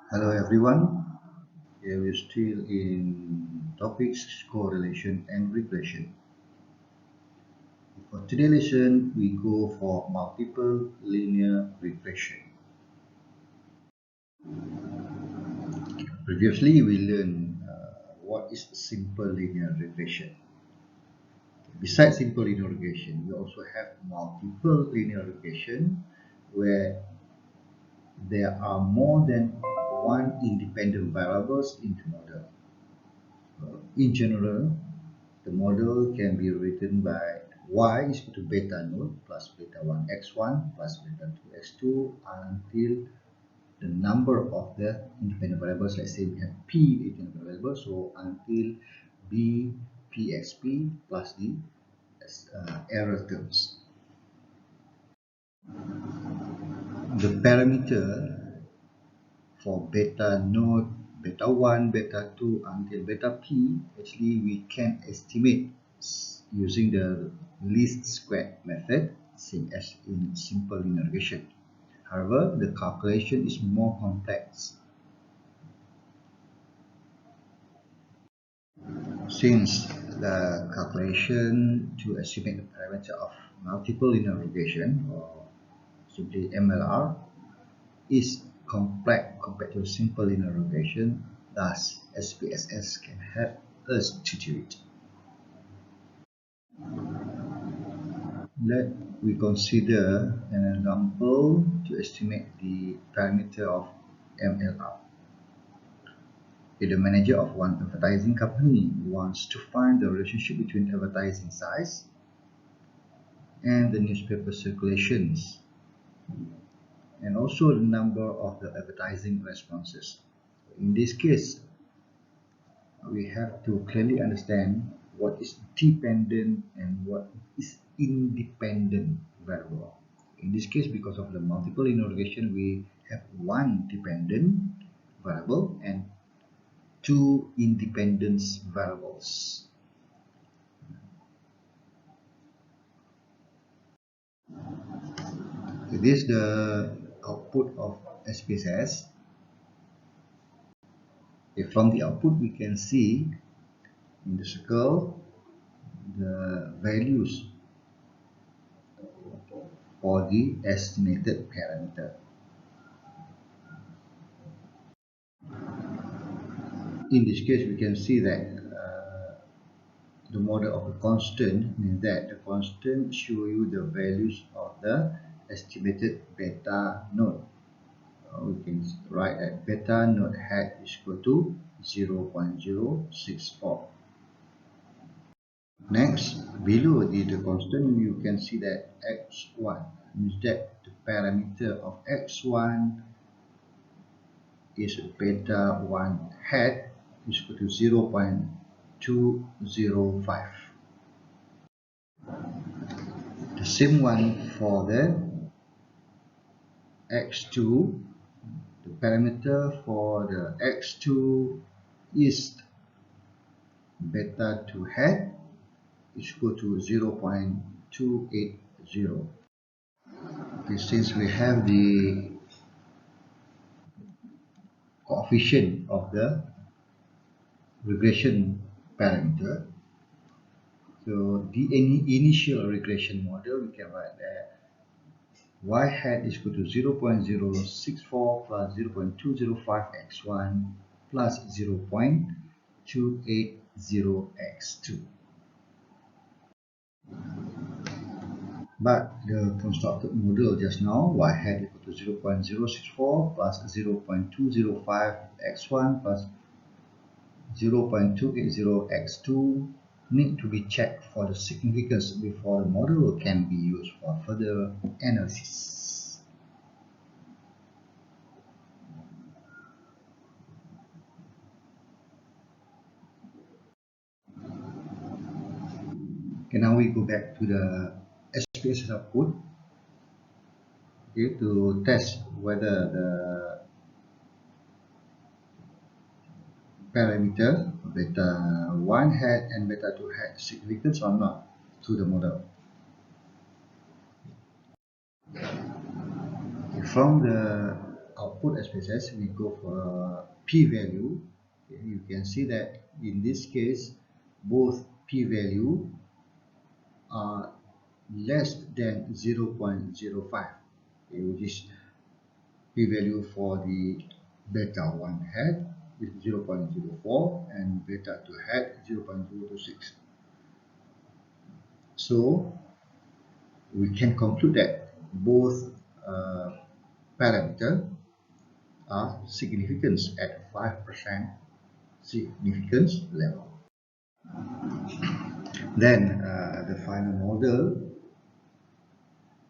Hello everyone, here we're still in topics correlation and regression. For today's lesson, we go for multiple linear regression. Previously, we learned what is simple linear regression. Besides simple linear regression, we also have multiple linear regression where there are more than one independent variables in the model. In general, the model can be written by y is equal to beta node plus beta 1 x1 plus beta 2 x2 until the number of the independent variables, let's say we have p independent variables, so until b pxp plus the error terms. The parameter for beta node, beta 1, beta 2 until beta p, actually we can estimate using the least square method, same as in simple linear regression. However, the calculation is more complex. Since the calculation to estimate the parameter of multiple linear regression, or simply MLR, is complex compared to simple linear regression, thus SPSS can help us to do it. Let we consider an example to estimate the parameter of MLR. If the manager of one advertising company wants to find the relationship between advertising size and the newspaper circulations, and also the number of the advertising responses. In this case, we have to clearly understand what is dependent and what is independent variable. In this case, because of the multiple linear regression, we have one dependent variable and two independent variables. So this is the output of SPSS. From the output, we can see in the circle the values for the estimated parameter. In this case, we can see that the model of a constant means that the constant show you the values of the estimated beta node. We can write that beta node hat is equal to 0.064. Next, below the constant, you can see that x1 means that the parameter of x1 is beta 1 hat is equal to 0.205. The same one for the x2. The parameter for the x2 is beta 2 hat is equal to 0.280. Okay, since we have the coefficient of the regression parameter, so the initial regression model, we can write that y hat is equal to 0.064 plus 0.205 x1 plus 0.280 x2. But the constructed model just now, y hat equal to 0.064 plus 0.205 x1 plus 0.280 x2 need to be checked for the significance before the model can be used for further analysis. Okay, now we go back to the SPSS output, okay, to test whether the parameter beta 1 hat and beta 2 hat significance or not to the model. From the output SPSS, we go for a p-value. Okay, you can see that in this case, both p-value are less than 0.05, okay, which is p-value for the beta 1 hat is 0.04 and beta 2 hat 0.026. So we can conclude that both parameters are significant at 5% significance level. Then the final model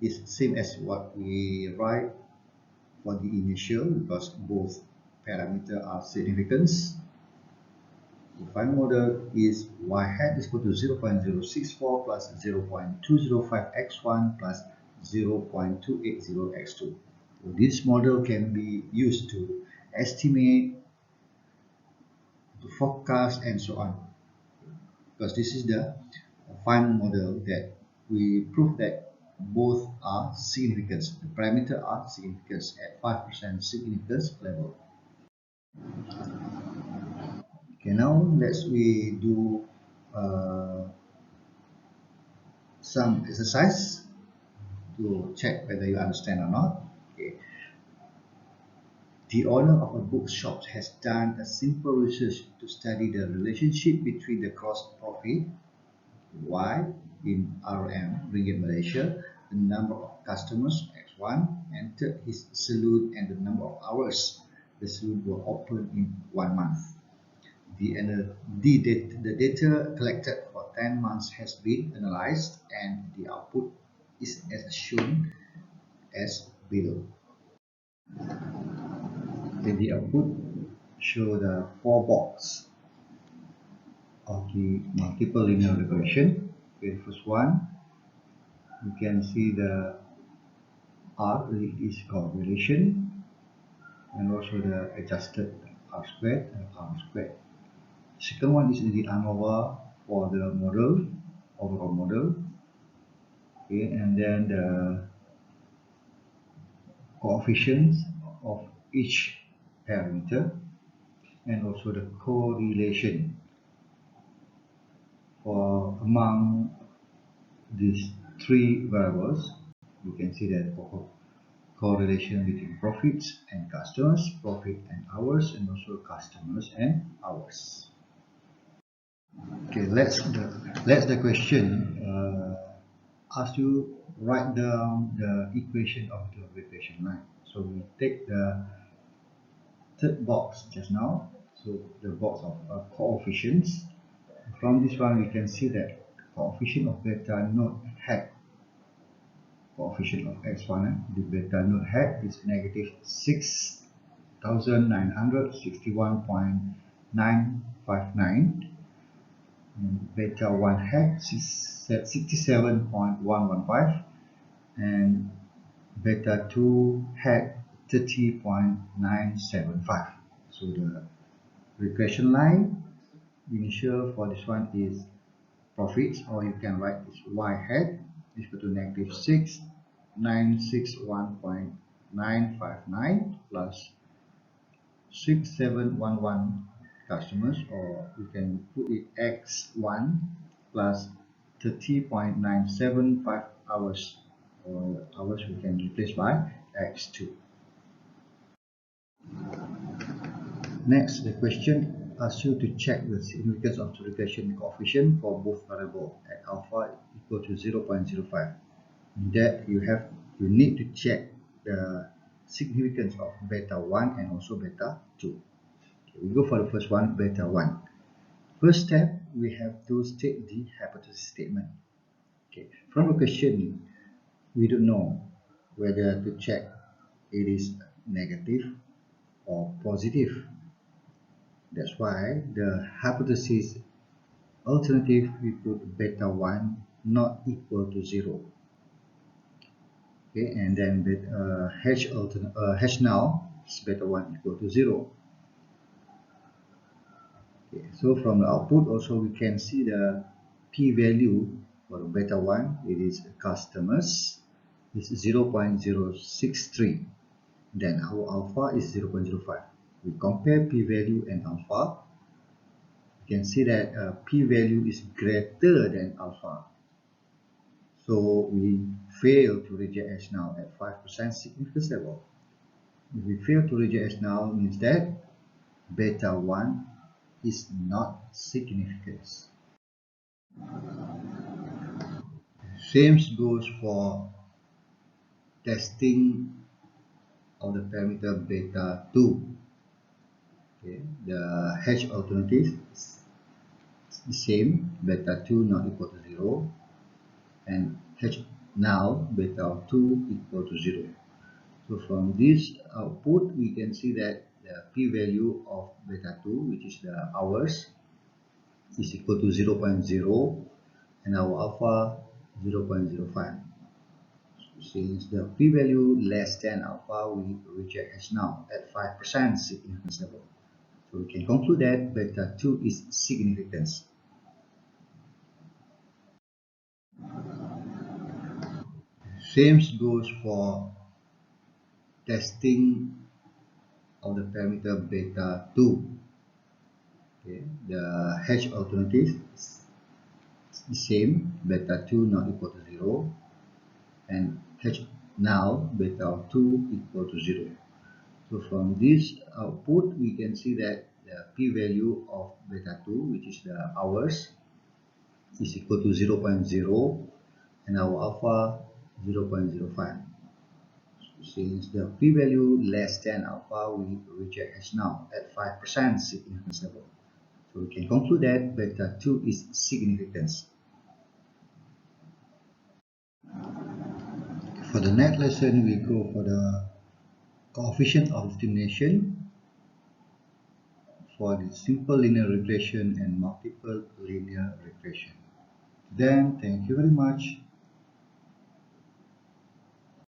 is same as what we write for the initial, because both parameters are significant. The final model is y hat is equal to 0.064 plus 0.205x1 plus 0.280x2. So this model can be used to estimate, to forecast, and so on. Because this is the final model that we prove that both are significant. The parameters are significant at 5% significance level. Okay, now let's do some exercise to check whether you understand or not. Okay. The owner of a bookshop has done a simple research to study the relationship between the gross profit Y in RM, Ringgit Malaysia, the number of customers X1, entered his saloon, and the number of hours the saloon will open in 1 month. The data collected for 10 months has been analyzed, and the output is as shown as below. In the output, show the 4 boxes of the multiple linear regression. Okay, the first one, you can see the R is correlation, and also the adjusted R squared and R squared. Second one is the ANOVA for the model, overall model. Okay, and then the coefficients of each parameter, and also the correlation for among these 3 variables. You can see that correlation between profits and customers, profit and hours, and also customers and hours. Okay, let's the question ask you write down the equation of the regression line. So we take the third box just now, so the box of coefficients. From this one we can see that coefficient of beta naught hat, coefficient of x1, the beta naught hat is negative 6,961.959, and beta 1 hat is at 67.115, and beta 2 hat 30.975. So the regression line initial for this one is profits, or you can write this y hat is equal to negative 6,961.959 plus 6,711 customers, or you can put it x1 plus 30.975 hours, or hours we can replace by x2. Next, the question asks you to check the significance of the regression coefficient for both variables at alpha equal to 0.05. In that you need to check the significance of beta 1 and also beta 2. Okay, we go for the first one, beta 1. First step, we have to state the hypothesis statement. Okay, from the question, we don't know whether to check it is negative or positive. That's why the hypothesis alternative we put beta 1 not equal to 0. Okay, and then H now is beta 1 equal to 0. Okay, so from the output also we can see the p-value for beta 1, it is customers, is 0.063, then our alpha is 0.05. We compare p-value and alpha. You can see that p-value is greater than alpha. So we fail to reject H null at 5% significance level. If we fail to reject H null, means that beta 1 is not significant. Same goes for testing of the parameter beta 2. Okay. The H alternative is the same, beta 2 not equal to 0, and H now beta 2 equal to 0. So from this output, we can see that the p-value of beta 2, which is the hours, is equal to 0.0, and our alpha 0.05. Since the p-value less than alpha, we reject H null at 5% significance level. So we can conclude that beta 2 is significant. Same goes for testing of the parameter beta 2. Okay. The H alternative is the same, beta 2 not equal to 0, and H now beta 2 equal to 0. So from this output, we can see that the p-value of beta 2, which is the hours, is equal to 0.0, and our alpha 0.05. Since the p-value less than alpha, we reject H null at 5% significance level. So we can conclude that beta 2 is significant. For the next lesson, we go for the coefficient of discrimination for the simple linear regression and multiple linear regression. Then, thank you very much.